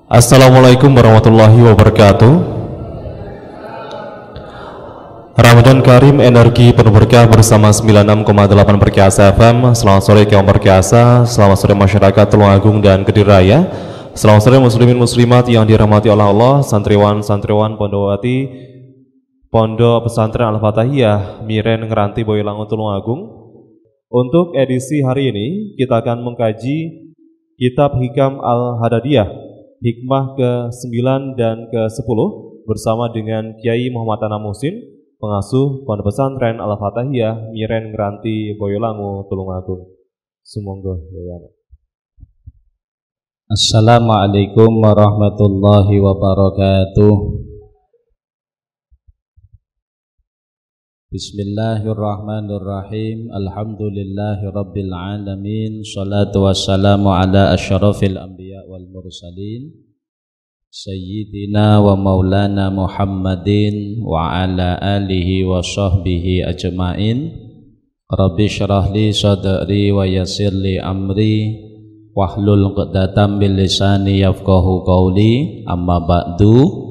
Assalamualaikum warahmatullahi wabarakatuh. Ramadan Karim, energi penuh berkah bersama 96,8 Perkasa FM. Selamat sore kaum Perkasa, selamat sore masyarakat Tulungagung dan Kediri Raya. Selamat sore muslimin muslimat yang dirahmati oleh Allah, santriwan Pondowati Pondok Pesantren Al-Fatahiyah Miren Ngeranti Boyolali Tulungagung. Untuk edisi hari ini kita akan mengkaji Kitab Hikam Al-Hadadiyah Hikmah ke-9 dan ke-10 bersama dengan Kiai Muhammad Anam Muhsin, pengasuh Pondok Pesantren Al-Fatahiyah Miren Ngeranti Boyolali Tulungagung. Sumangga ya. Assalamualaikum warahmatullahi wabarakatuh. Bismillahirrahmanirrahim. Alhamdulillahi rabbil alamin. Salatu wassalamu ala asyrafil anbiya wal mursalin Sayyidina wa maulana Muhammadin wa ala alihi wa sahbihi ajma'in. Rabbi syrah li sadri wa yassir li amri wahlul 'uqdatam min lisani yafqahu qawli. Amma ba'du.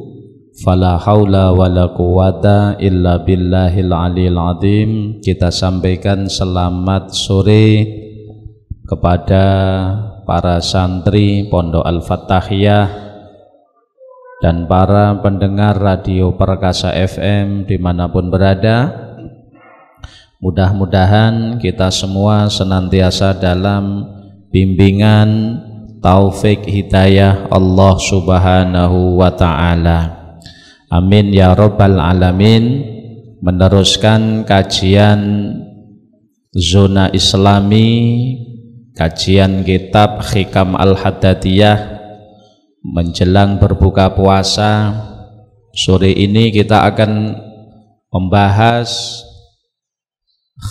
Fala haula wala quwata illa billahil aliyil azim. Kita sampaikan selamat sore kepada para santri Pondok Al-Fatahiyah dan para pendengar Radio Perkasa FM dimanapun berada. Mudah-mudahan kita semua senantiasa dalam bimbingan taufik hidayah Allah Subhanahu wa ta'ala. Amin ya rabbal alamin. Meneruskan kajian Zona Islami, kajian kitab Hikam Al-Hadadiyah menjelang berbuka puasa. Sore ini kita akan membahas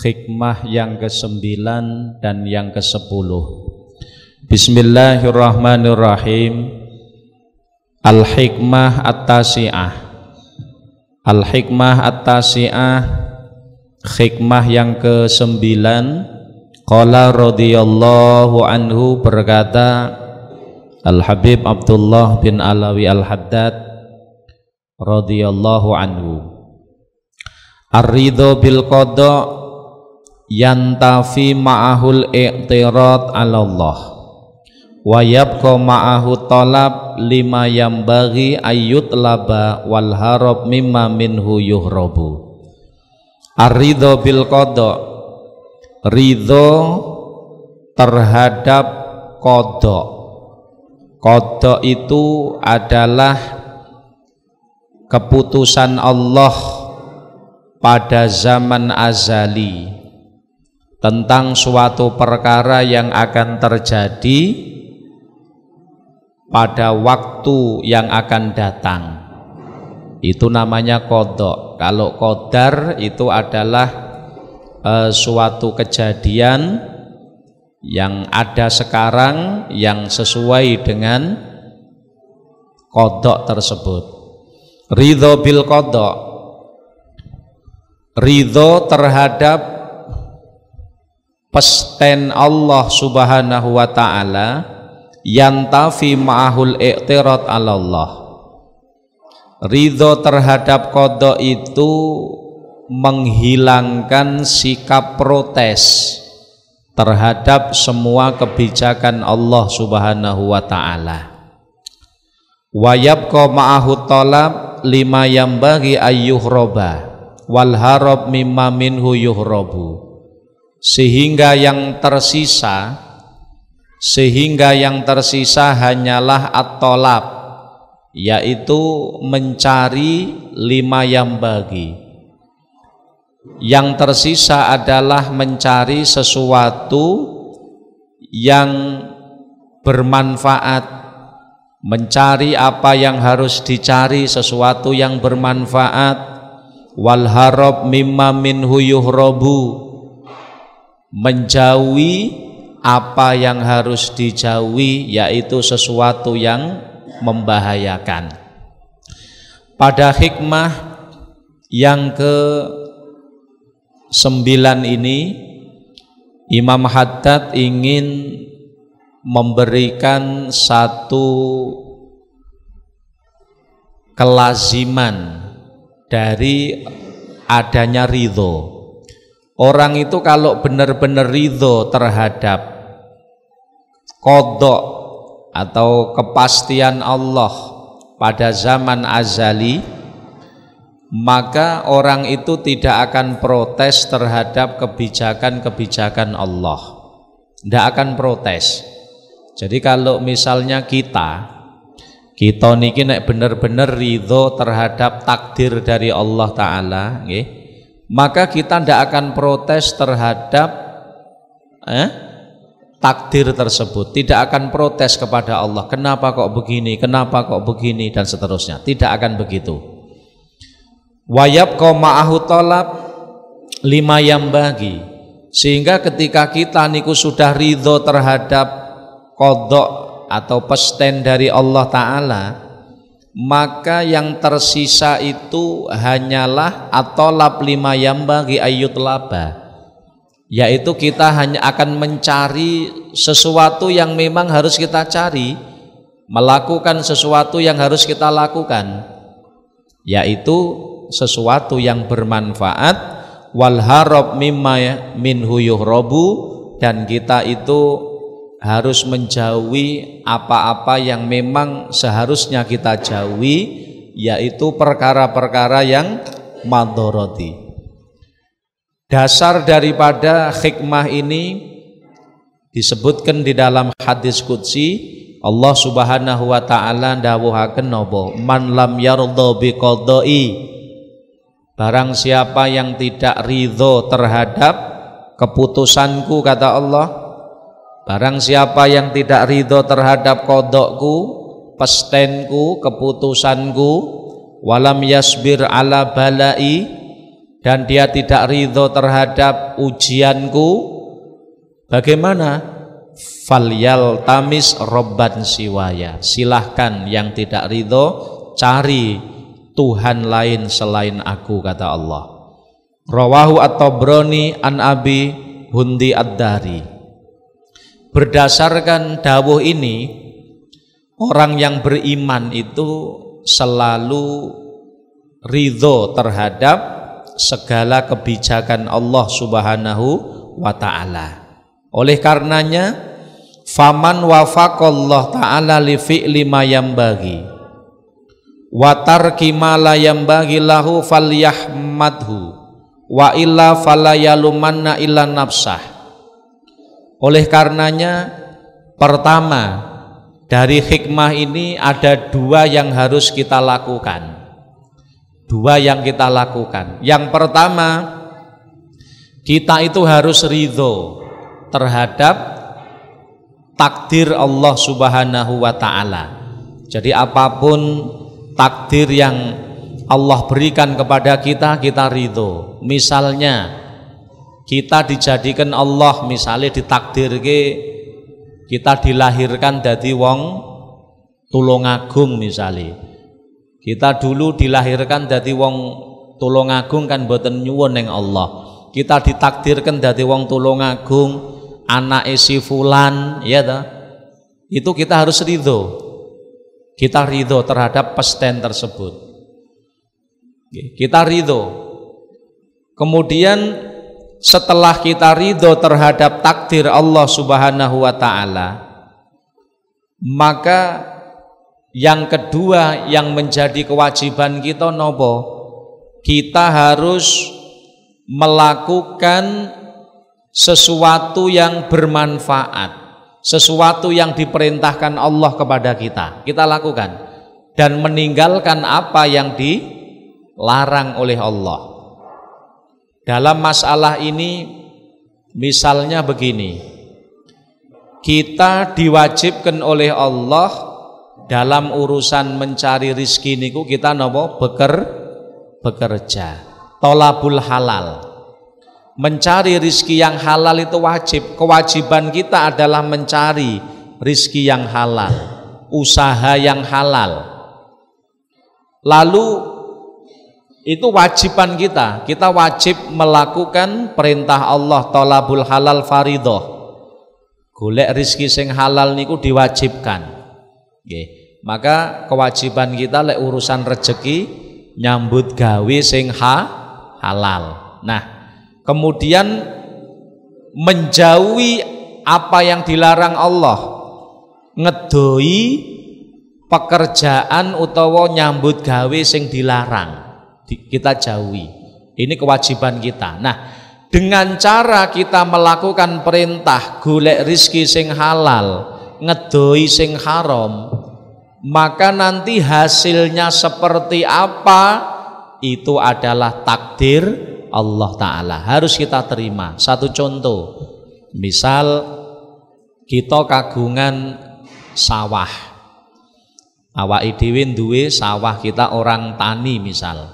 hikmah yang ke-9 dan yang ke-10. Bismillahirrahmanirrahim. Al-Hikmah At-Tasi'ah. Al-Hikmah At-Tasi'ah, hikmah yang ke-9. Qala radhiyallahu anhu, berkata Al-Habib Abdullah bin Alawi Al-Haddad radhiyallahu anhu, ar-ridho bil qada yantafi ma'ahul i'tirad 'ala Allah wa yabqa ma'ahu talab lima yambaghi ayyutlaba wal harab mimma minhu yuhrabu. Ar-ridho bil qada, ridho terhadap qada. Qada itu adalah keputusan Allah pada zaman azali tentang suatu perkara yang akan terjadi pada waktu yang akan datang. Itu namanya qada. Kalau qadar itu adalah suatu kejadian yang ada sekarang yang sesuai dengan qada tersebut. Ridho bil qada, ridho terhadap pesten Allah Subhanahu wa ta'ala, yantafi ma'ahul i'tirad 'ala Allah. Ridho terhadap qada itu menghilangkan sikap protes terhadap semua kebijakan Allah Subhanahu wa ta'ala. Wa yabqa ma'ahu talab lima yambaghi ayyuhroba wal harab mimma minhu yuhrobu. Sehingga yang tersisa hanyalah at-talab, yaitu mencari lima yambaghi. Yang tersisa adalah mencari sesuatu yang bermanfaat, mencari apa yang harus dicari, sesuatu yang bermanfaat. Wal harab mimma minhu yuhrabu, menjauhi apa yang harus dijauhi, yaitu sesuatu yang membahayakan. Pada hikmah yang ke-9 ini, Imam Haddad ingin memberikan satu kelaziman dari adanya ridho. Orang itu kalau benar-benar ridho terhadap qadha atau kepastian Allah pada zaman azali, maka orang itu tidak akan protes terhadap kebijakan-kebijakan Allah. Tidak akan protes. Jadi kalau misalnya kita niki nek bener-bener ridho terhadap takdir dari Allah Ta'ala, maka kita tidak akan protes terhadap takdir tersebut. Tidak akan protes kepada Allah, kenapa kok begini, kenapa kok begini, dan seterusnya. Tidak akan begitu. Wayabqa ma'ahu talab lima yambagi, sehingga ketika kita niku sudah ridho terhadap qadha atau pesten dari Allah Ta'ala, maka yang tersisa itu hanyalah at-talab lima yambagi ayyut laba, yaitu kita hanya akan mencari sesuatu yang memang harus kita cari, melakukan sesuatu yang harus kita lakukan, yaitu sesuatu yang bermanfaat, wal harab mimma minhu yuhrabu, dan kita itu harus menjauhi apa-apa yang memang seharusnya kita jauhi, yaitu perkara-perkara yang madharati. Dasar daripada hikmah ini disebutkan di dalam hadis qudsi, Allah Subhanahu wa taala dawuhaken napa, man lam yardha biqadai, barang siapa yang tidak ridho terhadap keputusanku, kata Allah, barang siapa yang tidak ridho terhadap qadhaku, pestenku, keputusanku, walam yasbir ala balai, dan dia tidak ridho terhadap ujianku, bagaimana? Falyal tamis robban siwaya, silahkan yang tidak ridho cari Tuhan lain selain aku, kata Allah. Rawahu at-Tabrani an Abi Hundi ad-Dari. Berdasarkan dawuh ini, orang yang beriman itu selalu ridho terhadap segala kebijakan Allah Subhanahu wa ta'ala. Oleh karenanya, faman wafaqallah ta'ala li fi'li ma yambagi wa tarki ma la yambagi lahu falyahmadhu wa illa falayalumanna illa nafsah. Oleh karenanya, pertama dari hikmah ini ada dua yang harus kita lakukan. Dua yang kita lakukan. Yang pertama, kita itu harus ridho terhadap takdir Allah Subhanahu wa ta'ala. Jadi apapun takdir yang Allah berikan kepada kita, kita ridho. Misalnya kita dijadikan Allah, misalnya ditakdirke kita dilahirkan dadi wong Tulungagung, misalnya kita dulu dilahirkan dadi wong Tulungagung kan boten nyuwun ning Allah, kita ditakdirkan dadi wong Tulungagung, anake si fulan, ya ta? Itu kita harus ridho, kita ridho terhadap pesten tersebut, kita ridho. Kemudian setelah kita ridho terhadap takdir Allah Subhanahu wa ta'ala, maka yang kedua yang menjadi kewajiban kita nopo? Kita harus melakukan sesuatu yang bermanfaat, sesuatu yang diperintahkan Allah kepada kita, kita lakukan, dan meninggalkan apa yang dilarang oleh Allah. Dalam masalah ini misalnya begini, kita diwajibkan oleh Allah dalam urusan mencari rizki niku kita nopo bekerja, tolabul halal, mencari rizki yang halal itu wajib. Kewajiban kita adalah mencari rizki yang halal, usaha yang halal. Lalu itu wajiban kita wajib melakukan perintah Allah, tolabul halal faridoh, golek rizki sing halal niku diwajibkan. Maka kewajiban kita lek urusan rezeki nyambut gawe sing halal. Nah, kemudian menjauhi apa yang dilarang Allah, ngedoi pekerjaan utawa nyambut gawe sing dilarang, kita jauhi. Ini kewajiban kita. Nah, dengan cara kita melakukan perintah golek rizki sing halal, ngedoi sing haram, maka nanti hasilnya seperti apa itu adalah takdir Allah Ta'ala, harus kita terima. Satu contoh, misal kita kagungan sawah, awake dhewe duwe sawah, kita orang tani misal,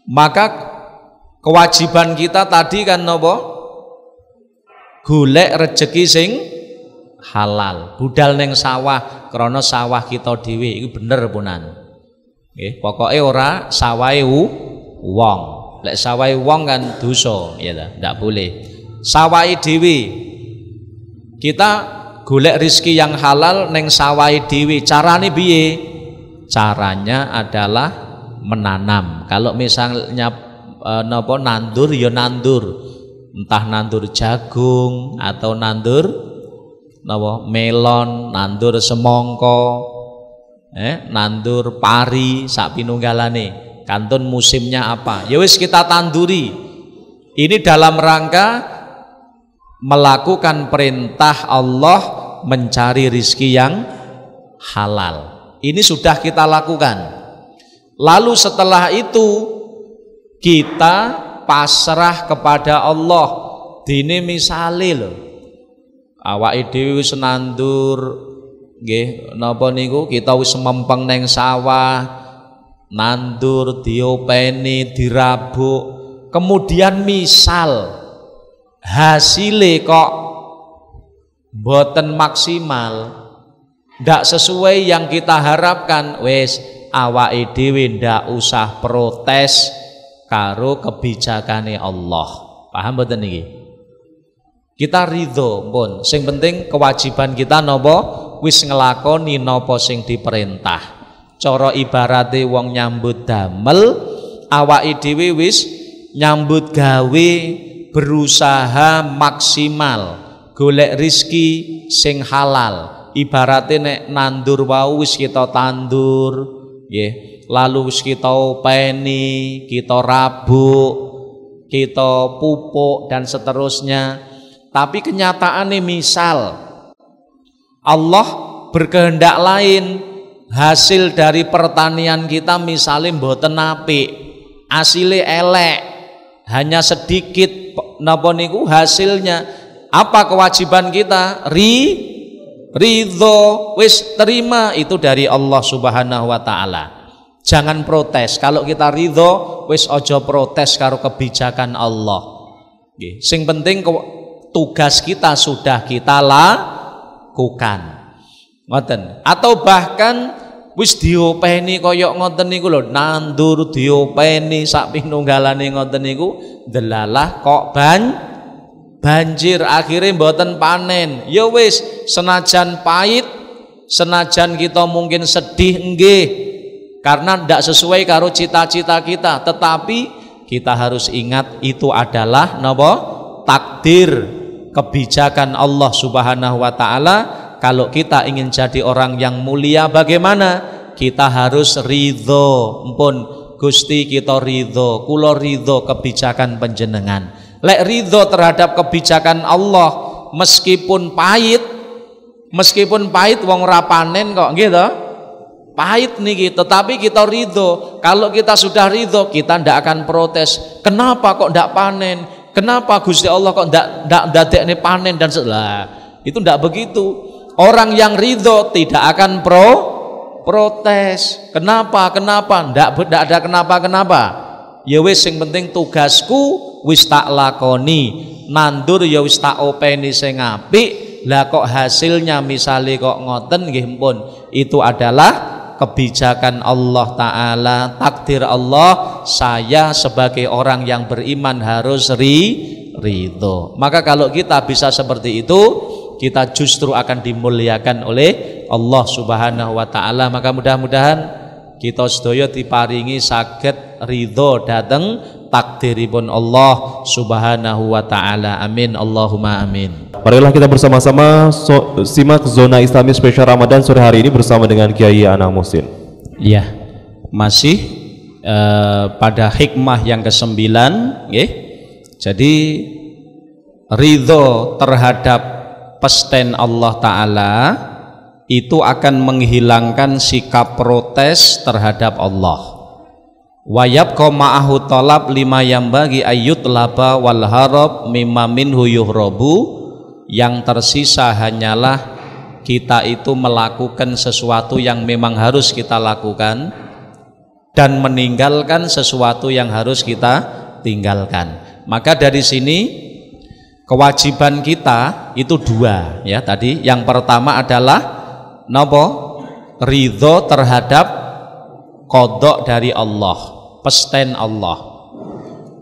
maka kewajiban kita tadi kan nopo, golek rezeki sing halal, budal neng sawah, krana sawah kita dhewe iku bener punan. Nggih, pokoke ora sawahe wong. Lek sawahe wong kan dosa, ya ta, ndak boleh. Sawahe dhewe kita golek rezeki yang halal neng sawahe dhewe. Carane piye? Caranya adalah menanam. Kalau misalnya napa nandur ya nandur. Entah nandur jagung atau nandur napa melon, nandur semangka, nandur pari, sak pinunggalane. Kantun musimnya apa? Ya wis kita tanduri. Ini dalam rangka melakukan perintah Allah mencari rizki yang halal. Ini sudah kita lakukan. Lalu setelah itu kita pasrah kepada Allah. Dene misale lho, awake dhewe wis nandur nggih napa niku, kita wis mempeng neng sawah, nandur, diopeni, dirabuk, kemudian misal hasilnya kok mboten maksimal, ndak sesuai yang kita harapkan, wis awake dhewe ndak usah protes karo kebijakane Allah. Paham mboten niki? Kita ridho pun, sing penting kewajiban kita napa, wis ngelakoni napa sing diperintah. Cara ibarate wong nyambut damel, awake dhewe wis nyambut gawe, berusaha maksimal golek rizki sing halal. Ibarate nek nandur wau wis kita tandur nggih, lalu wis kita openi, kita rabuk, kita pupuk dan seterusnya. Tapi kenyataannya misal Allah berkehendak lain, hasil dari pertanian kita misalnya mboten apik, asile elek, hanya sedikit napa niku hasilnya. Apa kewajiban kita? Ridho, wis terima, itu dari Allah Subhanahu wa taala. Jangan protes. Kalau kita ridho, wis ojo protes karo kebijakan Allah. Nggih, sing penting tugas kita sudah kita lakukan. Ngoten. Atau bahkan wis diopeni koyok ngoten niku lho, nandur diopeni sak pinunggalane ngoten niku, delalah kok banjir, akhirnya mboten panen. Ya wis, senajan pahit, senajan kita mungkin sedih nggih karena ndak sesuai karo cita-cita kita, tetapi kita harus ingat itu adalah napa? Takdir, kebijakan Allah Subhanahu wa taala. Kalau kita ingin jadi orang yang mulia, bagaimana? Kita harus ridho. Mpun Gusti kita ridho, kula ridho kebijakan panjenengan. Lek ridho terhadap kebijakan Allah, meskipun pahit wong ora panen kok, nggih to? Pahit niki, tetapi kita ridho. Kalau kita sudah ridho, kita ndak akan protes. Kenapa kok ndak panen? Kenapa Gusti Allah kok ndak dadekne panen dan setelah itu ndak begitu. Orang yang ridho tidak akan protes. Kenapa? Ndak ada kenapa. Ya wis, sing penting tugasku wis tak lakoni. Nandur ya wis tak openi sing apik. Lah kok hasilnya misale kok ngoten nggih pun, itu adalah kebijakan Allah Ta'ala, takdir Allah. Saya sebagai orang yang beriman harus ridho. Maka kalau kita bisa seperti itu, kita justru akan dimuliakan oleh Allah Subhanahu wa taala. Maka mudah-mudahan kita sedaya diparingi saged ridho dhateng takdiripun Allah Subhanahu wa taala. Amin Allahumma amin. Marilah kita bersama-sama simak Zona Islami spesial Ramadan sore hari ini bersama dengan Kiai Anang Muhsin. Ya, masih pada hikmah yang ke-9, nggih. Jadi ridho terhadap pesten Allah taala itu akan menghilangkan sikap protes terhadap Allah. Wa yabqa ma'ahu talab lima yambagi ayyut laba wal harab mimma minhu yuhrabu. Yang tersisa hanyalah kita itu melakukan sesuatu yang memang harus kita lakukan dan meninggalkan sesuatu yang harus kita tinggalkan. Maka dari sini kewajiban kita itu dua ya tadi. Yang pertama adalah napa? Ridho terhadap qada dari Allah, pesten Allah.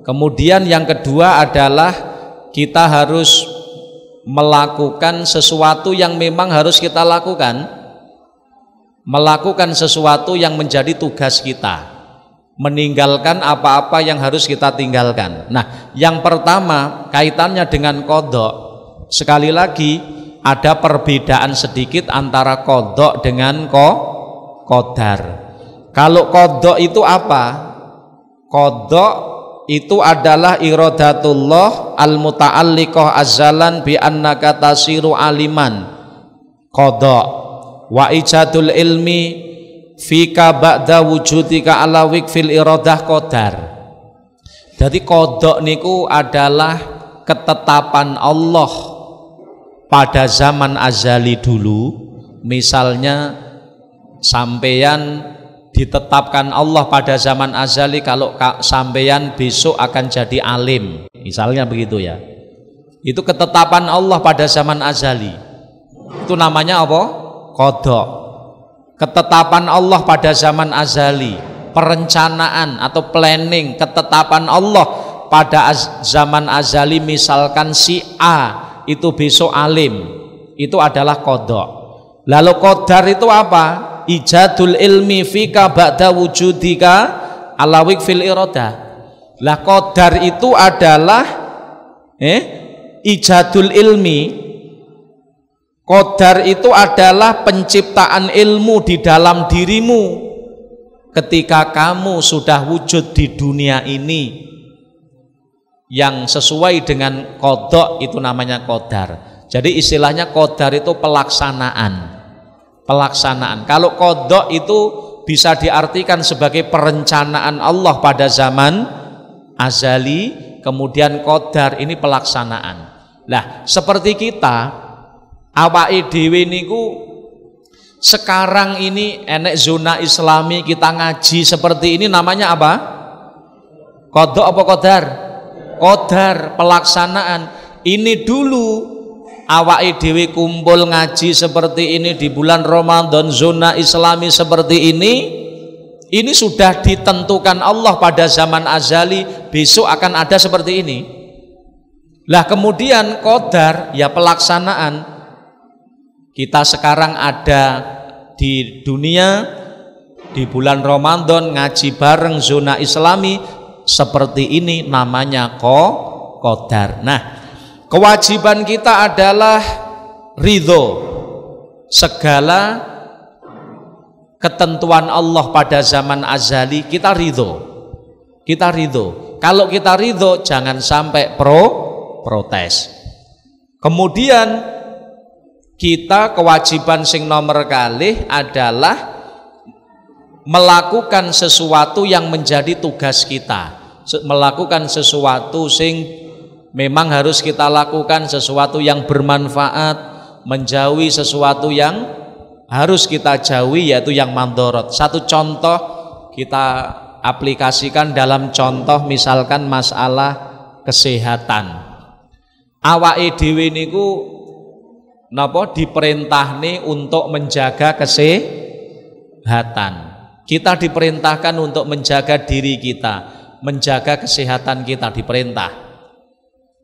Kemudian yang kedua adalah kita harus melakukan sesuatu yang memang harus kita lakukan, melakukan sesuatu yang menjadi tugas kita, meninggalkan apa-apa yang harus kita tinggalkan. Nah, yang pertama kaitannya dengan qada. Sekali lagi ada perbedaan sedikit antara qada dengan qadar. Kalau qada itu apa? Qada itu adalah iradatullah al-muta'alliqah azzalan bi annaka tasiru aliman. Qada wa ijadul ilmi fika ba'da wujudika ala wikfil iradah qadar. Jadi qada niku adalah ketetapan Allah pada zaman azali dulu. Misalnya sampeyan ditetapkan Allah pada zaman azali kalau sampeyan besok akan jadi alim, misalnya begitu ya. Itu ketetapan Allah pada zaman azali. Itu namanya apa? Qada. Ketetapan Allah pada zaman azali, perencanaan atau planning, ketetapan Allah pada zaman azali. Misalkan si A itu besok alim, itu adalah qada. Lalu qadar itu apa? Ijadul ilmi fika ba'da wujudika ala wikfil iradah. Lah qadar itu adalah ijadul ilmi. Qadar itu adalah penciptaan ilmu di dalam dirimu ketika kamu sudah wujud di dunia ini. Yang sesuai dengan qada itu namanya qadar. Jadi istilahnya qadar itu pelaksanaan. Kalau qada itu bisa diartikan sebagai perencanaan Allah pada zaman azali, kemudian qadar ini pelaksanaan. Lah, seperti kita awake dhewe niku sekarang ini enek zona Islami, kita ngaji seperti ini namanya apa? Qada apa qadar? Qadar, pelaksanaan. Ini dulu awake dhewe kumpul ngaji seperti ini di bulan Ramadan, zona Islami seperti ini sudah ditentukan Allah pada zaman azali, besok akan ada seperti ini. Lah kemudian qadar ya pelaksanaan. Kita sekarang ada di dunia di bulan Ramadan ngaji bareng zona Islami seperti ini namanya qadar. Nah, kewajiban kita adalah ridho segala ketentuan Allah pada zaman azali. Kita ridho. Kalau kita ridho jangan sampai protes. Kemudian kita kewajiban sing nomor kalih adalah melakukan sesuatu yang menjadi tugas kita, melakukan sesuatu sing memang harus kita lakukan, sesuatu yang bermanfaat, menjauhi sesuatu yang harus kita jauhi, yaitu yang mandorot. Satu contoh kita aplikasikan dalam contoh misalkan masalah kesehatan. Awake dhewe niku napa diperintahne untuk menjaga kesehatan. Kita diperintahkan untuk menjaga diri kita, menjaga kesehatan kita, diperintah.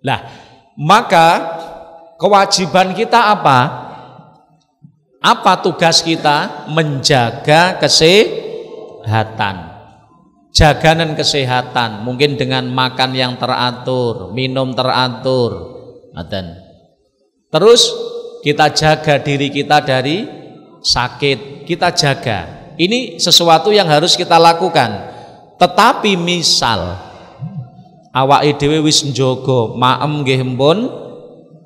Lah, maka kewajiban kita apa? Apa tugas kita? Menjaga kesehatan. Jaganan kesehatan, mungkin dengan makan yang teratur, minum teratur. Terus kita jaga diri kita dari sakit, kita jaga. Ini sesuatu yang harus kita lakukan. Tetapi misal awake dhewe wis njogo, maem nggih pun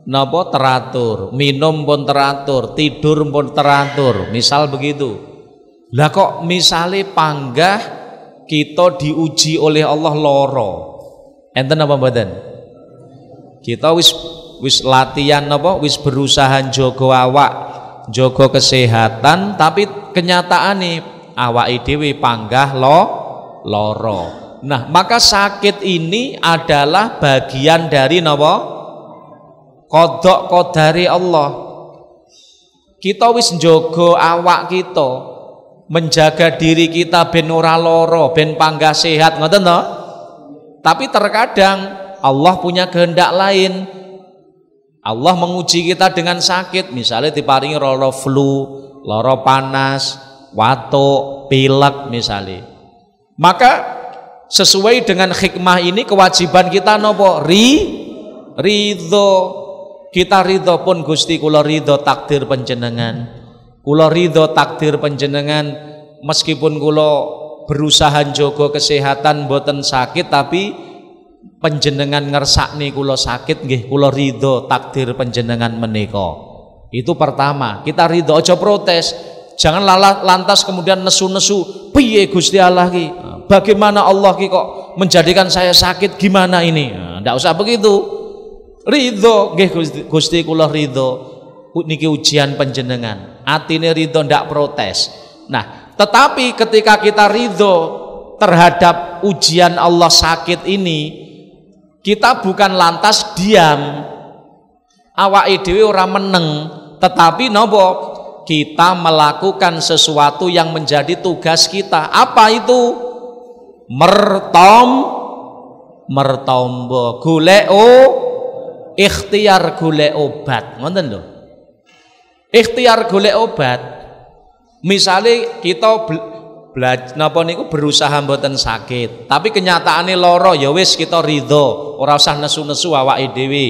napa teratur, minum pun teratur, tidur pun teratur, misal begitu. Lah kok misale panggah kita diuji oleh Allah loro. Enten apa mboten? Kita wis latihan apa? Wis berusaha jaga awak, jaga kesehatan, tapi kenyataane awake dhewe panggah loro. Nah, maka sakit ini adalah bagian dari napa? Qadha qadari Allah. Kita wis njaga awak kita, menjaga diri kita ben ora lara, ben panggah sehat, ngoten to? Tapi terkadang Allah punya kehendak lain. Allah menguji kita dengan sakit, misalnya diparingi lara flu, lara panas, watuk, pilek misalnya. Maka sesuai dengan hikmah ini kewajiban kita nopo? Ridho. Kita ridho pun Gusti kula ridho takdir panjenengan. Kula ridho takdir panjenengan meskipun kula berusaha njaga kesehatan mboten sakit tapi panjenengan ngersakne kula sakit nggih kula ridho takdir panjenengan menika. Itu pertama, kita ridho, aja protes. Jangan lantas kemudian nesu-nesu, piye Gusti Allah ki? Bagaimana Allah ki kok menjadikan saya sakit, gimana ini? Ndak usah begitu. Ridho nggih Gusti kula ridho. Niki ujian panjenengan. Atine ridho ndak protes. Nah, tetapi ketika kita ridho terhadap ujian Allah sakit ini, kita bukan lantas diam. Awake dhewe ora meneng, tetapi napa? Kita melakukan sesuatu yang menjadi tugas kita. Apa itu? Mertombo golek ikhtiar golek obat, ngoten lho. Ikhtiar golek obat. Misale kita berusaha mboten sakit, tapi kenyataane lara, ya wis kita ridho, ora usah nesu-nesu awake dhewe,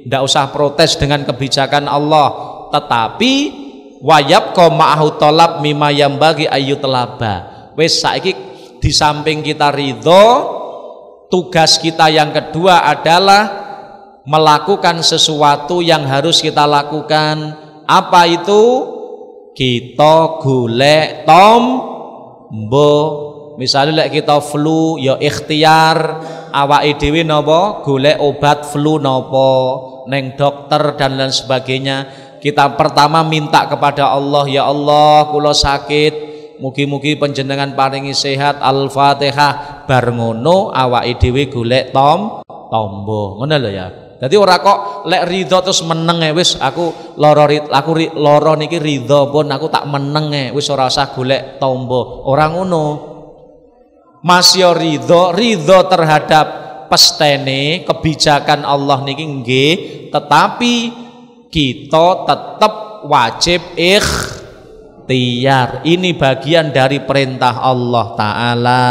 ndak usah protes dengan kebijakan Allah, tetapi wayabqa ma'ahu talab mimma yambagi ayyutlaba. Wis saiki di samping kita ridho, tugas kita yang kedua adalah melakukan sesuatu yang harus kita lakukan. Apa itu? Kita golek tombo. Misalnya lek kita flu ya ikhtiar awake dhewe napa golek obat flu napa neng dokter dan lain sebagainya. Kita pertama minta kepada Allah, ya Allah kula sakit, mugi-mugi panjenengan paringi sehat. Al-Fatihah. Bar ngono awake dhewe golek tombo. Ngono lho ya. Jadi ora kok lek ridho terus meneng wis aku lara niki ridho pun aku tak meneng wis ora usah golek tombo. Ora ngono. Masya ridho terhadap pestene kebijakan Allah niki nggih, tetapi kita tetap wajib ikhtiar. Ini bagian dari perintah Allah Ta'ala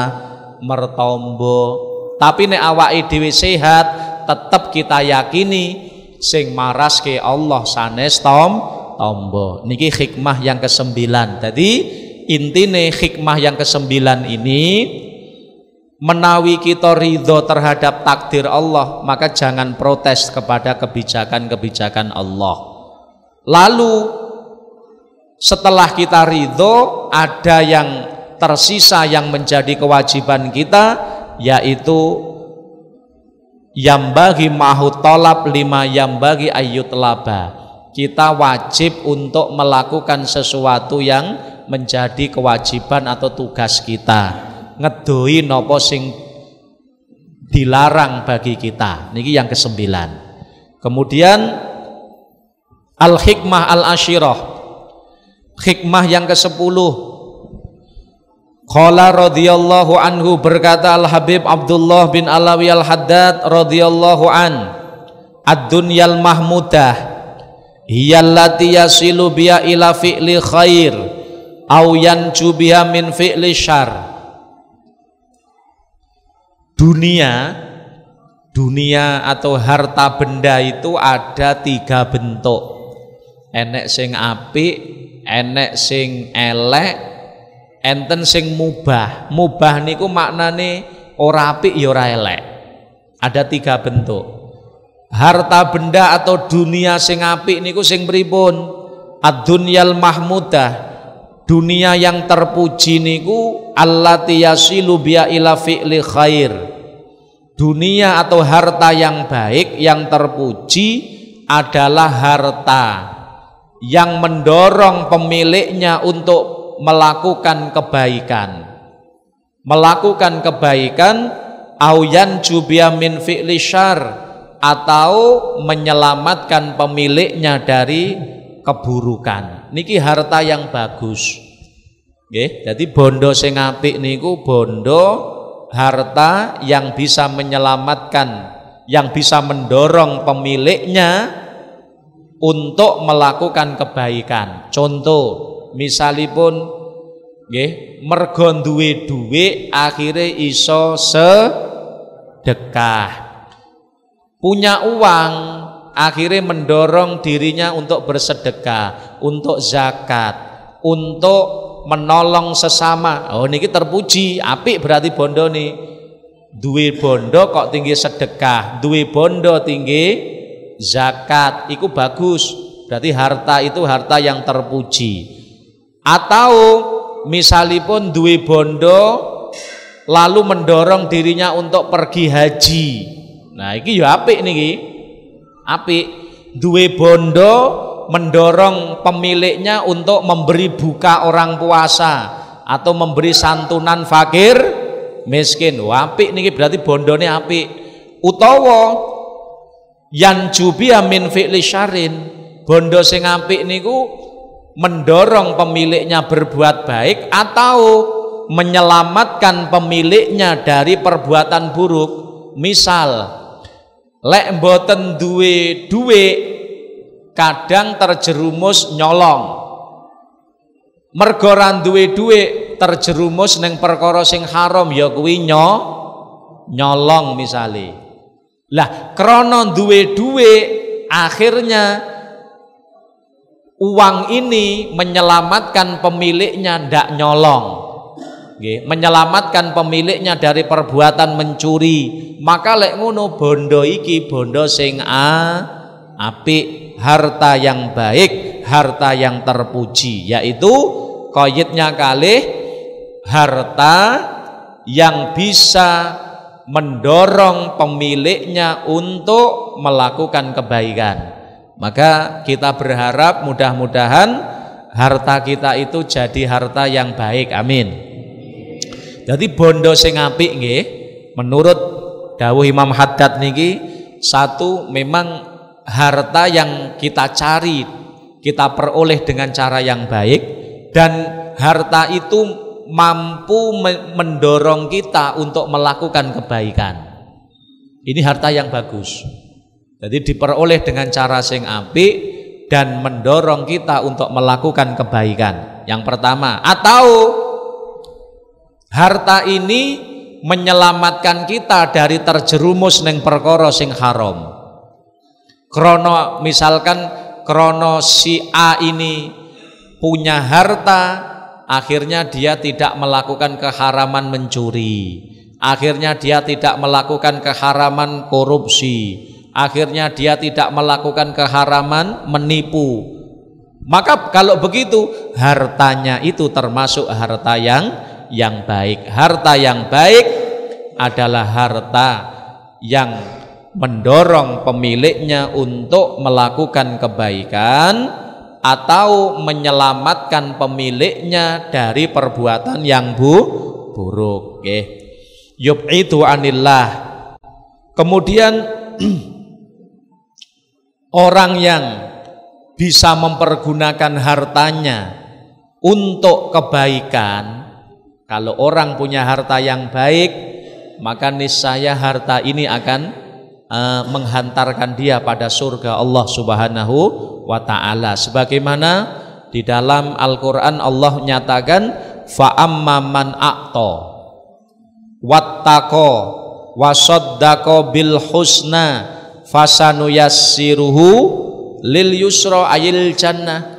mertombo. Tapi nek awake dhewe sehat, tetap kita yakini sing maraske Allah sanes tombo. Niki hikmah yang ke-9. Jadi intine hikmah yang ke-9 ini, menawi kita ridho terhadap takdir Allah, maka jangan protes kepada kebijakan-kebijakan Allah. Lalu setelah kita ridho, ada yang tersisa yang menjadi kewajiban kita, yaitu yambagi mahu tolab lima yambagi ayyutlaba. Kita wajib untuk melakukan sesuatu yang menjadi kewajiban atau tugas kita. Ngedoi nopo sing dilarang bagi kita. Niki yang ke-9. Kemudian al-hikmah al-ashirah. Hikmah yang ke-10. Qala radhiyallahu anhu, berkata Al-Habib Abdullah bin Alawi Al-Haddad radhiyallahu an, ad-dunyal mahmudah hiyallati yasilu biha ila fi'li khair au yanju biha min fi'li syarr. Dunia atau harta benda itu ada 3 bentuk. Enek sing apik, enek sing elek, enten sing mubah. Mubah niku maknane ora apik ya ora elek. Ada 3 bentuk. Harta benda atau dunia sing apik niku sing pripun? Ad-dunyal mahmudah. Dunia yang terpuji niku allati yasilu biha ila fi'li khair. Dunia atau harta yang baik yang terpuji adalah harta yang mendorong pemiliknya untuk melakukan kebaikan. Melakukan kebaikan au yanju biha min fi'li syarr, atau menyelamatkan pemiliknya dari keburukan. Niki harta yang bagus. Nggih, dadi bondo sing apik niku bondo harta yang bisa menyelamatkan, yang bisa mendorong pemiliknya untuk melakukan kebaikan. Contoh, misalipun nggih, mergo duwe dhuwit akhire iso sedekah. Punya uang akhirnya mendorong dirinya untuk bersedekah, untuk zakat, untuk menolong sesama. Oh niki terpuji, apik berarti bondo nih. Duwe bondo kok tinggi sedekah, duwe bondo tinggi zakat, iku bagus. Berarti harta itu harta yang terpuji. Atau misalipun duwe bondo lalu mendorong dirinya untuk pergi haji. Nah iki ya apik niki. Apik. Duwe bondo mendorong pemiliknya untuk memberi buka orang puasa atau memberi santunan fakir miskin. Wah, apik niki berarti bondone apik. Utawa yanju biha min fi'li syarrin, bondo sing apik niku mendorong pemiliknya berbuat baik atau menyelamatkan pemiliknya dari perbuatan buruk. Misal lek mboten duwe dhuwit kadang terjerumus nyolong, mergo ora duwe dhuwit terjerumus ning perkara sing haram, ya kuwi nyolong misale. Lah krana duwe dhuwit akhirnya uang ini menyelamatkan pemiliknya ndak nyolong, nggih, menyelamatkan pemiliknya dari perbuatan mencuri. Maka lek ngono bondo iki bondo sing apik, harta yang baik, harta yang terpuji, yaitu qaidnya kalih harta yang bisa mendorong pemiliknya untuk melakukan kebaikan. Maka kita berharap mudah-mudahan harta kita itu jadi harta yang baik. Amin. Jadi bondo sing apik nggih, menurut dawuh Imam Haddad niki, satu memang harta yang kita cari, kita peroleh dengan cara yang baik, dan harta itu mampu mendorong kita untuk melakukan kebaikan. Ini harta yang bagus. Jadi diperoleh dengan cara sing apik dan mendorong kita untuk melakukan kebaikan. Yang pertama, atau harta ini menyelamatkan kita dari terjerumus neng perkara sing haram. Krono misalkan krono si A ini punya harta, akhirnya dia tidak melakukan keharaman mencuri, akhirnya dia tidak melakukan keharaman korupsi, akhirnya dia tidak melakukan keharaman menipu. Maka kalau begitu hartanya itu termasuk harta yang baik. Harta yang baik adalah harta yang mendorong pemiliknya untuk melakukan kebaikan atau menyelamatkan pemiliknya dari perbuatan yang buruk. Yub'idu anillah. Kemudian orang yang bisa mempergunakan hartanya untuk kebaikan, kalau orang punya harta yang baik, maka niscaya harta ini akan menghantarkan dia pada surga Allah Subhanahu wa taala. Sebagaimana di dalam Al-Qur'an Allah nyatakan fa amman a'ta wattaqa wasaddaqa bil husna fasanuyassiruhu lil yusra ayil jannah.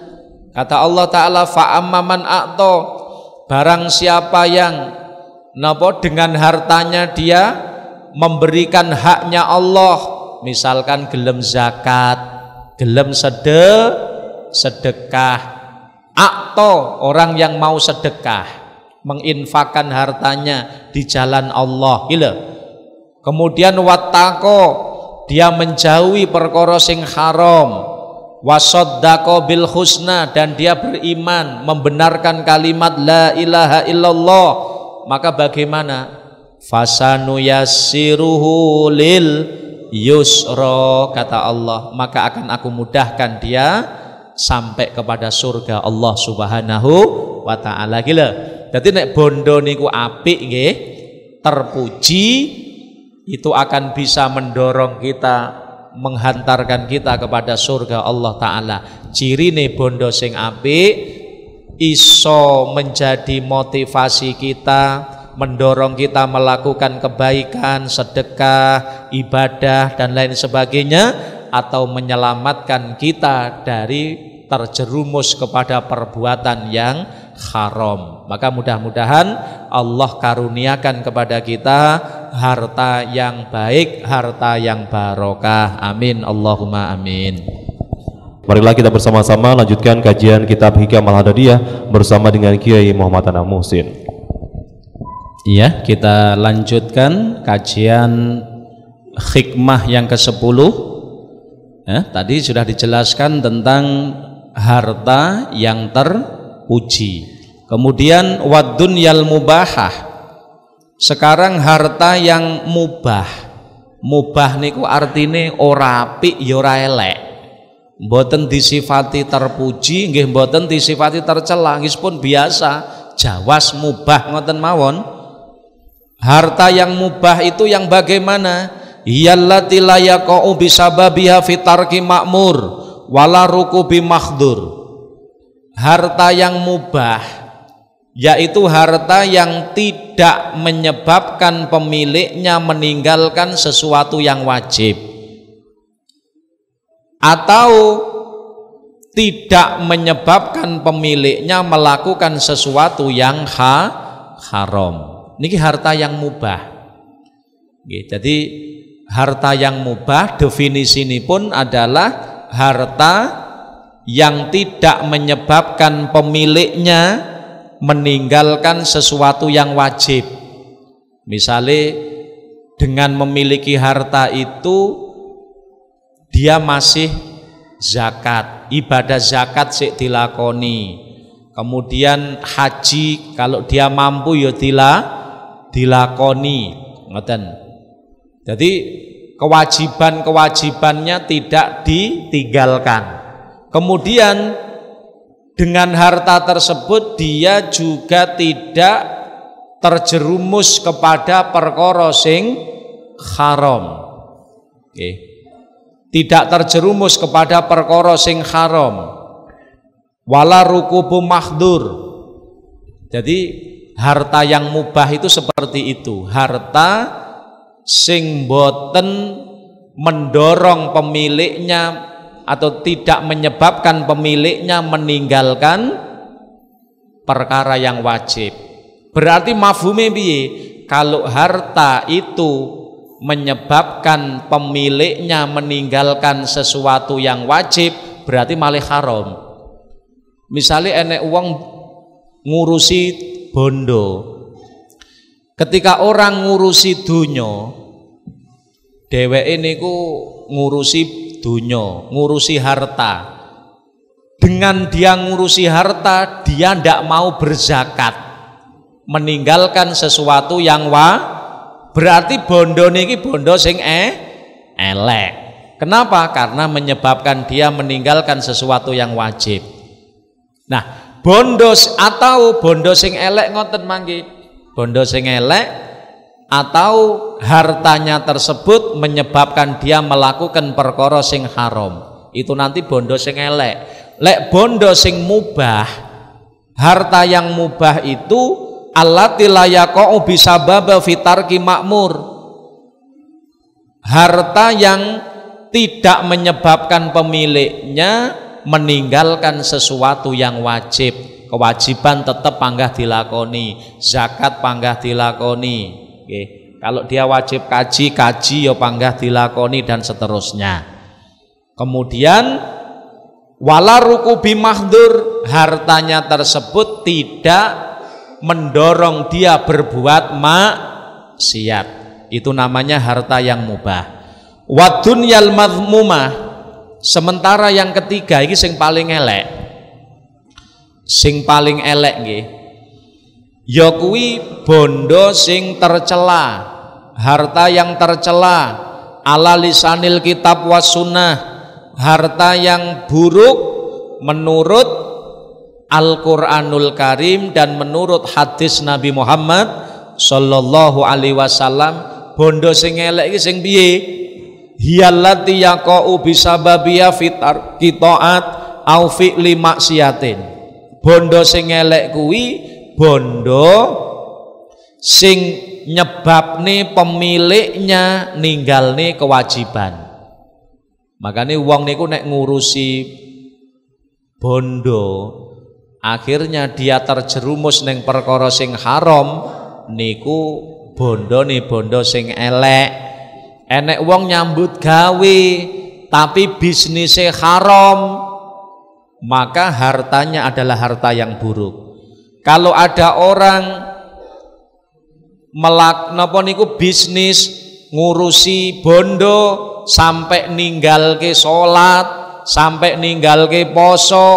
Kata Allah taala fa amman a'ta, barang siapa yang dengan hartanya dia memberikan haknya Allah, misalkan gelem zakat, gelem sedekah. Akto, orang yang mau sedekah, menginfakkan hartanya di jalan Allah, kemudian wattaqo, dia menjauhi perkara sing haram, wasaddaqa bil husna, dan dia beriman membenarkan kalimat la ilaha illallah, maka bagaimana? Fasanu yassiruhu lil yusra, kata Allah, maka akan aku mudahkan dia sampai kepada surga Allah Subhanahu wa taala. Jadi nek bondo niku apik nggih, terpuji, itu akan bisa mendorong kita, menghantarkan kita kepada surga Allah taala. Cirine bondo sing apik iso menjadi motivasi kita, mendorong kita melakukan kebaikan, sedekah, ibadah dan lain sebagainya, atau menyelamatkan kita dari terjerumus kepada perbuatan yang haram. Maka mudah-mudahan Allah karuniakan kepada kita harta yang baik, harta yang barokah. Amin, Allahumma amin. Marilah kita bersama-sama lanjutkan kajian kitab Hikam Al-Hadadiyah bersama dengan Kiai Muhammad Anam Muhsin. Iya, kita lanjutkan kajian hikmah yang ke-10. Tadi sudah dijelaskan tentang harta yang terpuji. Kemudian wadunyal mubahah. Sekarang harta yang mubah. Mubah niku artine ora apik ya ora elek. Mboten disifati terpuji, nggih mboten disifati tercela, nggih pun biasa, jawas mubah ngoten mawon. Harta yang mubah itu yang bagaimana? Iyallati la yaqa'u bisababiha fi tarki ma'mur wala rukubi mahdhur. Harta yang mubah yaitu harta yang tidak menyebabkan pemiliknya meninggalkan sesuatu yang wajib, atau tidak menyebabkan pemiliknya melakukan sesuatu yang haram. Niki harta yang mubah. Jadi harta yang mubah definisi ini pun adalah harta yang tidak menyebabkan pemiliknya meninggalkan sesuatu yang wajib. Misalnya dengan memiliki harta itu dia masih zakat, ibadah zakat sik dilakoni, kemudian haji kalau dia mampu ya dilakoni, ngoten. Jadi kewajibannya tidak ditinggalkan. Kemudian dengan harta tersebut dia juga tidak terjerumus kepada perkara sing haram. Tidak terjerumus kepada perkara sing haram. Wala rukubu mahdur. Jadi harta yang mubah itu seperti itu, harta sing boten mendorong pemiliknya atau tidak menyebabkan pemiliknya meninggalkan perkara yang wajib. Berarti mafhume piye? Kalau harta itu menyebabkan pemiliknya meninggalkan sesuatu yang wajib, berarti malih haram. Misalnya enek uang ngurusi bondo, ketika orang ngurusi dunya, dheweke niku ngurusi dunya, ngurusi harta. Dengan dia ngurusi harta, dia ndak mau berzakat, meninggalkan sesuatu yang berarti bondo niki bondo sing elek. Kenapa? Karena menyebabkan dia meninggalkan sesuatu yang wajib. Nah, bondo atau bondo sing elek ngoten mangke. Bondo sing elek atau hartanya tersebut menyebabkan dia melakukan perkara sing haram. Itu nanti bondo sing elek. Lek bondo sing mubah, harta yang mubah itu allati la yaqa'u bisababa fitarki makmur. Harta yang tidak menyebabkan pemiliknya meninggalkan sesuatu yang wajib. Kewajiban tetap panggah dilakoni, zakat panggah dilakoni. Oke. Kalau dia wajib kaji ya panggah dilakoni dan seterusnya. Kemudian wala rukubi mahdur, hartanya tersebut tidak mendorong dia berbuat maksiat. Itu namanya harta yang mubah. Wa dunyal madhmumah, sementara yang ketiga ini sing paling elek. Sing paling elek nggih. Ya kuwi bondo sing tercela, harta yang tercela ala lisanil kitab was sunnah, harta yang buruk menurut Al-Qur'anul Karim dan menurut hadis Nabi Muhammad sallallahu alaihi wasallam. Bondo sing elek iki sing piye? Hiyallati yaqa'u bisababiya fitar qitaat au fi'li maksiatin. Bondo sing elek kuwi bondo sing nyebabne pemiliknya ninggalne kewajiban. Makanya wong niku nek ngurusi bondo akhirnya dia terjerumus neng perkara sing haram niku bondo sing elek. Enek wong nyambut gawe tapi bisnisnya haram, maka hartanya adalah harta yang buruk. Kalau ada orang napa niku bisnis ngurusi bondo sampai ninggalke salat, sampai ninggalke poso,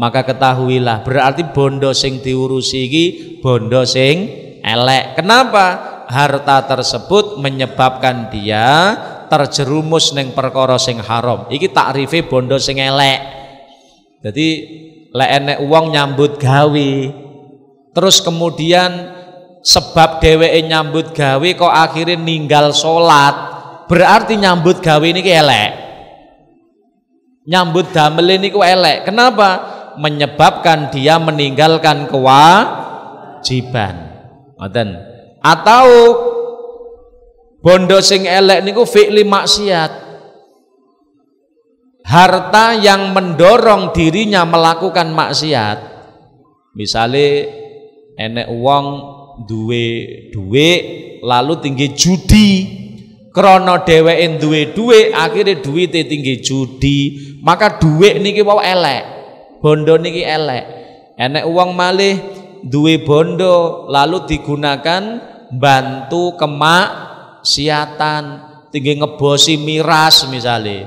maka ketahuilah berarti bondo sing diurusi iki bondo sing elek. Kenapa? Harta tersebut menyebabkan dia terjerumus neng perkara sing haram. Iki takrife bondo sing elek. Jadi lek enek wong nyambut gawe terus kemudian sebab dheweke nyambut gawe kok akhirnya ninggal salat, berarti nyambut gawe niki elek. Nyambut damel niku elek. Kenapa? Menyebabkan dia meninggalkan kewajiban. Ngoten. Atau bondo sing elek niku fi'li maksiat. Harta yang mendorong dirinya melakukan maksiat. Misalnya enek wong duwe dhuwit lalu tinggi judi. Krana dheweke duwe dhuwit akhirnya duwite tinggi judi, maka dhuwit niki wae elek. Bondo niki elek. Enek wong malih duwe bondo lalu digunakan bantu kemaksiatan, tinggi ngebosi miras misalnya.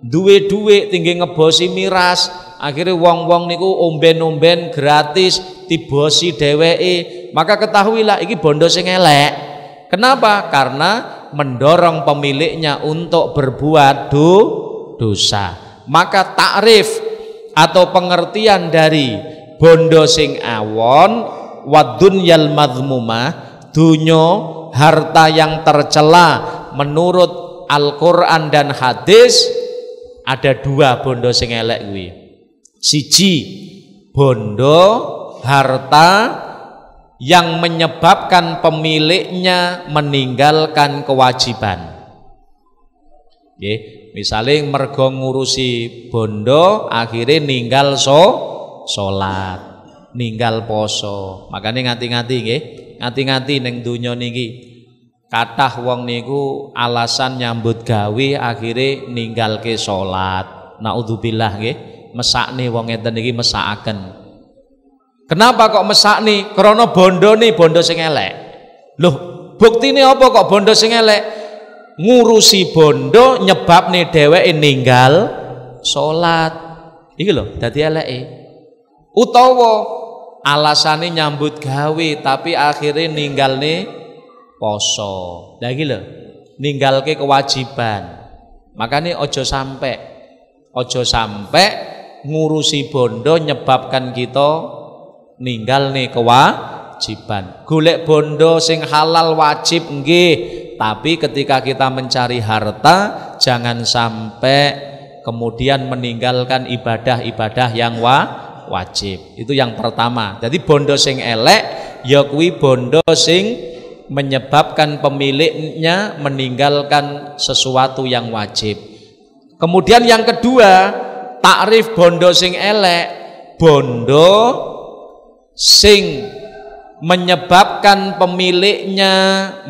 Duwe dhuwit tinggi ngebosi miras, akhirnya wong-wong niku omben-omben gratis dibosi dheweke, maka ketahuilah iki bondo sing elek. Kenapa? Karena mendorong pemiliknya untuk berbuat dosa. Maka takrif atau pengertian dari bondo sing awon wadunyal madhmumah, dunyo harta yang tercela menurut Al-Quran dan hadis. Ada dua bondo sing elek kuwi. Siji, bondo harta yang menyebabkan pemiliknya meninggalkan kewajiban. Nggih, misale mergo ngurusi bondo akhirnya ninggal salat, ninggal poso. Makanya ngati-ngati nggih, ngati-ngati ning donya niki. Kathah wong niku alasan nyambut gawe akhirnya ninggalke salat. Naudzubillah nggih, mesakne wong ngeten iki mesakaken. Kenapa kok mesakne? Krana bondo sing elek. Loh, buktine apa kok bondo sing elek? Ngurusi bondo nyebabne dheweke ninggal salat. Iki lho dadi eleke. Utawa alasane nyambut gawe tapi akhirnya ninggalne poso. Lah iki lho, ninggalke kewajiban. Makane ojo sampai ngurusi bondo nyebabkan kita ninggalne kewajiban. kewajiban. Golek bondo sing halal wajib nggih, tapi ketika kita mencari harta jangan sampai kemudian meninggalkan ibadah-ibadah yang wajib. Itu yang pertama. Jadi bondo sing elek ya kuwi bondo sing menyebabkan pemiliknya meninggalkan sesuatu yang wajib. Kemudian yang kedua, takrif bondo sing elek, bondo sing menyebabkan pemiliknya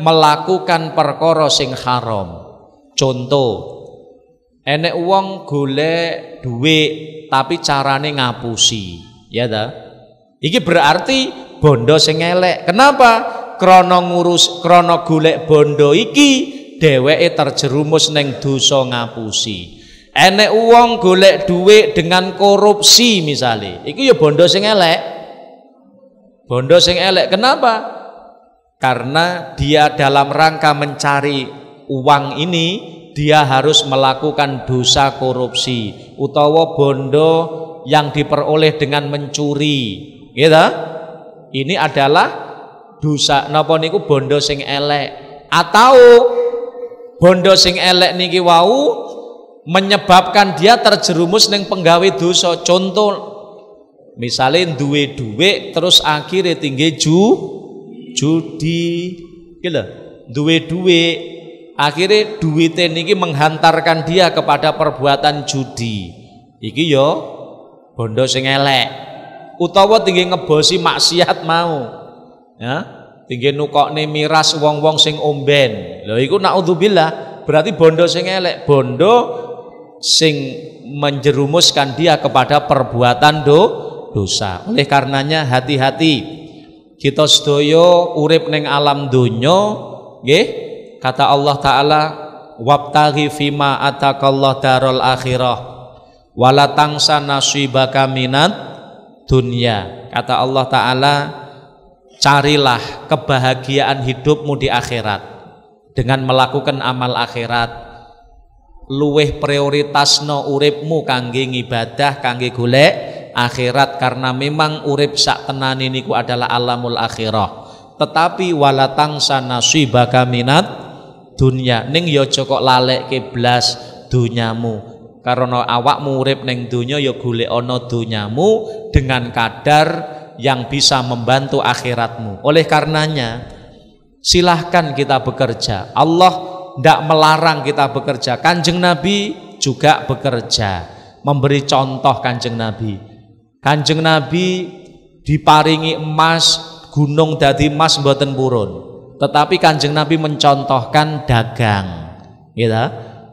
melakukan perkara sing haram. Contoh, enek wong golek duit tapi carane ngapusi, ya ta? Iki berarti bondo sing elek. Kenapa? Krana golek bondo iki dheweke terjerumus ning dosa ngapusi. Enek wong golek duit dengan korupsi misalnya, iki ya bondo sing elek. Bondo sing elek. Kenapa? Karena dia dalam rangka mencari uang ini dia harus melakukan dosa korupsi utawa bondo yang diperoleh dengan mencuri, gitu. Ini adalah dosa napa niku bondo sing elek. Atau bondo sing elek niki wau menyebabkan dia terjerumus ning penggawe dosa. Contoh, misalnya duwe duit terus akhirnya tinggi judi, gitu. Duwe duit akhirnya duitnya niki menghantarkan dia kepada perbuatan judi. Iki yo bondo sing elek. Utawa tinggi ngebosi maksiat mau, ya, tinggi nukokne miras wong-wong sing omben. Lho iku naudzubillah, berarti bondo sing elek, bondo sing menjerumuskan dia kepada perbuatan dosa. Oleh karenanya hati-hati, kita sedaya urip ning alam donya, nggih. Kata Allah Ta'ala, wabtaghi fima atakallah darul akhirah wala tangsa nasibaka minad dunya. Kata Allah Ta'ala, carilah kebahagiaan hidupmu di akhirat dengan melakukan amal akhirat. Luweh prioritasno uripmu kangge ngibadah, kangge golek akhirat, karena memang urip sak tenane niku adalah alamul akhirah. Tetapi wala tangsa nasibaka minad dunya, ning ya aja kok lalekke blas dunyamu. Karena awakmu urip ning dunya ya golek ana dunyamu dengan kadar yang bisa membantu akhiratmu. Oleh karenanya silahkan kita bekerja. Allah tidak melarang kita bekerja. Kanjeng Nabi juga bekerja, memberi contoh. Kanjeng Nabi diparingi emas, gunung dadi emas mboten purun, tetapi Kanjeng Nabi mencontohkan dagang, gitu.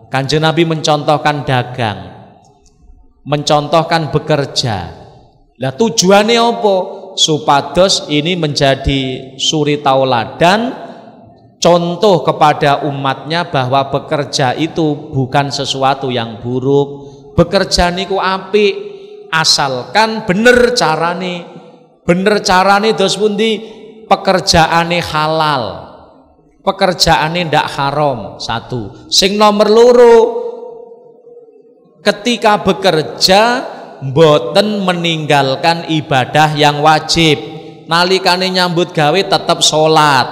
Kanjeng Nabi mencontohkan dagang, mencontohkan bekerja. Lah tujuannya apa? Supados ini menjadi suri tauladan, contoh kepada umatnya bahwa bekerja itu bukan sesuatu yang buruk. Bekerja niku apik asalkan bener carane. Bener carane dos pundi? Pekerjaane halal. Pekerjaane ndak haram. Satu. Sing nomor loro, ketika bekerja mboten meninggalkan ibadah yang wajib. Nalikane nyambut gawe tetap salat.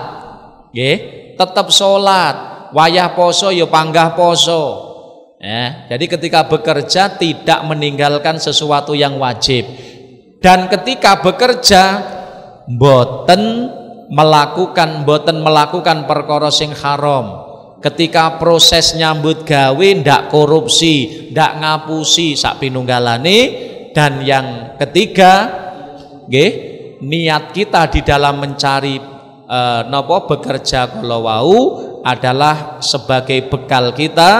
Nggih, tetap sholat, wayah poso ya panggah poso. Jadi ketika bekerja tidak meninggalkan sesuatu yang wajib, dan ketika bekerja mboten melakukan perkara sing haram. Ketika proses nyambut gawe ndak korupsi, ndak ngapusi sak pinunggalane. Dan yang ketiga, nggih, niat kita di dalam mencari bekerja kala wau adalah sebagai bekal kita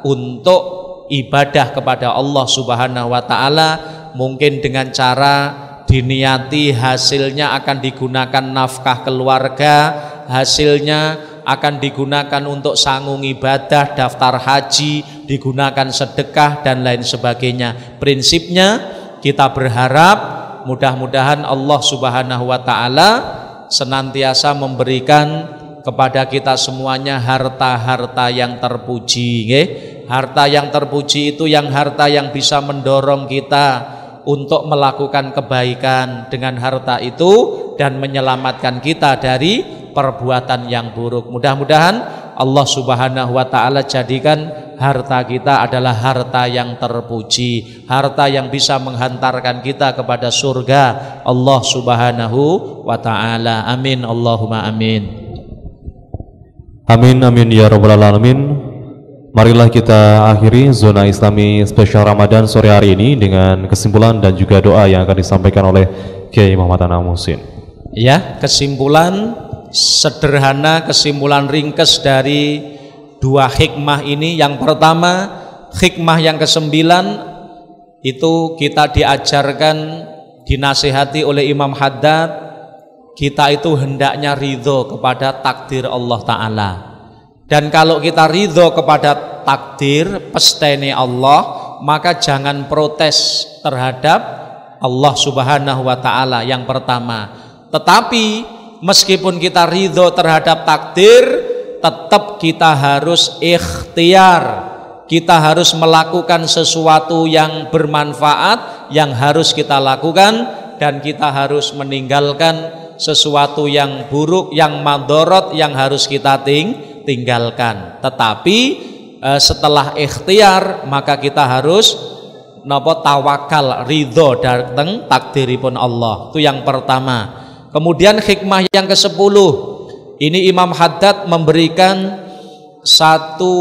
untuk ibadah kepada Allah Subhanahu wa taala, mungkin dengan cara diniati hasilnya akan digunakan nafkah keluarga, hasilnya akan digunakan untuk sanggung ibadah, daftar haji, digunakan sedekah dan lain sebagainya. Prinsipnya kita berharap mudah-mudahan Allah Subhanahu wa taala senantiasa memberikan kepada kita semuanya harta-harta yang terpuji, nggih. Harta yang terpuji itu yang harta yang bisa mendorong kita untuk melakukan kebaikan. Dengan harta itu dan menyelamatkan kita dari perbuatan yang buruk. Mudah-mudahan Allah Subhanahu wa taala jadikan harta kita adalah harta yang terpuji, harta yang bisa menghantarkan kita kepada surga Allah Subhanahu wa taala. Amin Allahumma amin. Amin amin ya rabbal alamin. Marilah kita akhiri zona Islami spesial Ramadan sore hari ini dengan kesimpulan dan juga doa yang akan disampaikan oleh Kiai Muhammad Anam Muhsin. Ya, kesimpulan sederhana, kesimpulan ringkes dari dua hikmah ini. Yang pertama, hikmah yang ke-9 itu kita diajarkan, dinasihati oleh Imam Haddad, kita itu hendaknya ridho kepada takdir Allah Ta'ala. Dan kalau kita ridho kepada takdir pestene Allah, maka jangan protes terhadap Allah Subhanahu wa taala yang pertama. Tetapi meskipun kita ridho terhadap takdir, tetap kita harus ikhtiar. Kita harus melakukan sesuatu yang bermanfaat yang harus kita lakukan, dan kita harus meninggalkan sesuatu yang buruk, yang madorot yang harus kita tinggalkan. Tetapi setelah ikhtiar maka kita harus tawakal, ridho datang takdiripun Allah. Itu yang pertama. Kemudian hikmah yang ke-10 ini Imam Haddad memberikan satu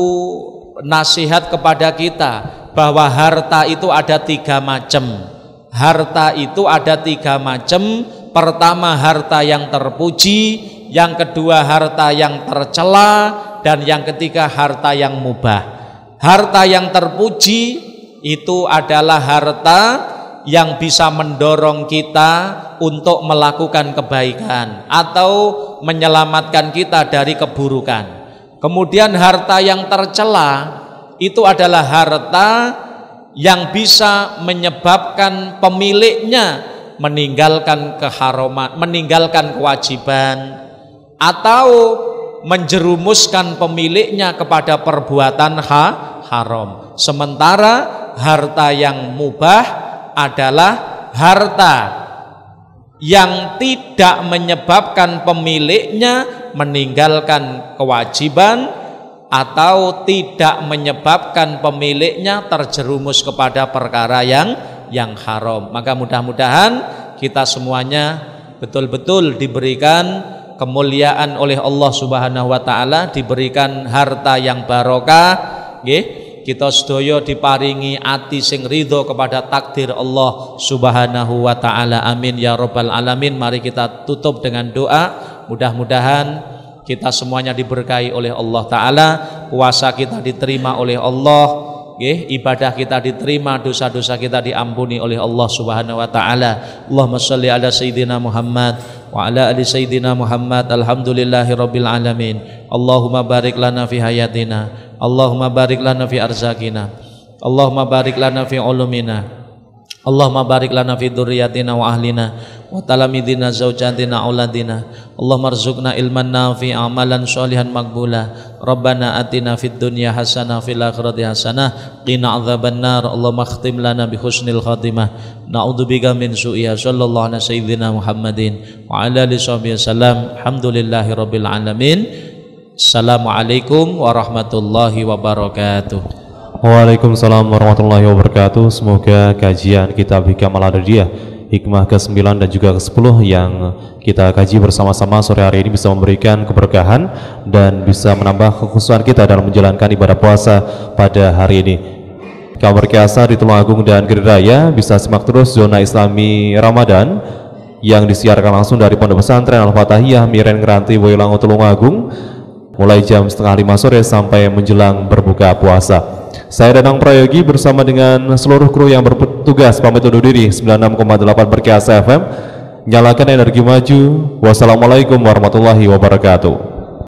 nasihat kepada kita bahwa harta itu ada 3 macam. Harta itu ada 3 macam. Pertama harta yang terpuji, yang kedua harta yang tercela, dan yang ketiga harta yang mubah. Harta yang terpuji itu adalah harta yang bisa mendorong kita untuk melakukan kebaikan atau menyelamatkan kita dari keburukan. Kemudian harta yang tercela itu adalah harta yang bisa menyebabkan pemiliknya meninggalkan keharaman, meninggalkan kewajiban, atau menjerumuskan pemiliknya kepada perbuatan haram. Sementara harta yang mubah adalah harta yang tidak menyebabkan pemiliknya meninggalkan kewajiban atau tidak menyebabkan pemiliknya terjerumus kepada perkara yang haram. Maka mudah-mudahan kita semuanya betul-betul diberikan kemuliaan oleh Allah Subhanahu wa taala, diberikan harta yang barokah, nggih. Kita sedaya diparingi ati sing ridho kepada takdir Allah Subhanahu wa taala. Amin ya rabbal alamin. Mari kita tutup dengan doa. Mudah-mudahan kita semuanya diberkahi oleh Allah taala, puasa kita diterima oleh Allah, nggih, ibadah kita diterima, dosa-dosa kita diampuni oleh Allah Subhanahu wa taala. Allahumma shalli ala sayyidina Muhammad wa ala ali sayyidina Muhammad. Alhamdulillahirabbil alamin. Allahumma barik lana fi hayatina, Allahumma barik lana fi arzakina, Allahumma barik lana fi ulumina, Allahumma barik lana fi dzurriyyatina wa ahlina wa talamidina zaujatina auladina. Allahumma rzuqna ilman nafi' amalan sholihan maqbula. Rabbana atina fid dunya hasanah fil akhirati hasanah qina adzabannar. Allahumma khtim lana bi husnil khatimah. Na'udzubika min su'iha. Sallallahu ala sayyidina Muhammadin wa ala alihi wasallam. Alhamdulillahirabbil alamin. Assalamualaikum warahmatullahi wabarakatuh. Waalaikumsalam warahmatullahi wabarakatuh. Semoga kajian kitab Hikam Al-Adadiyah hikmah ke-9 dan juga ke-10 yang kita kaji bersama-sama sore hari ini bisa memberikan keberkahan dan bisa menambah kekhususan kita dalam menjalankan ibadah puasa pada hari ini. Kaum berkiasa di Tulungagung dan Gediraya bisa simak terus zona Islami Ramadan yang disiarkan langsung dari Pondok Pesantren Al-Fatahiyah Miren Ngeranti Boyolali Tulungagung mulai jam 4:30 sore sampai menjelang berbuka puasa. Saya Danang Prayogi bersama dengan seluruh kru yang bertugas pamit undur diri. 96,8 Berkiasa FM, nyalakan energi maju. Wassalamualaikum warahmatullahi wabarakatuh.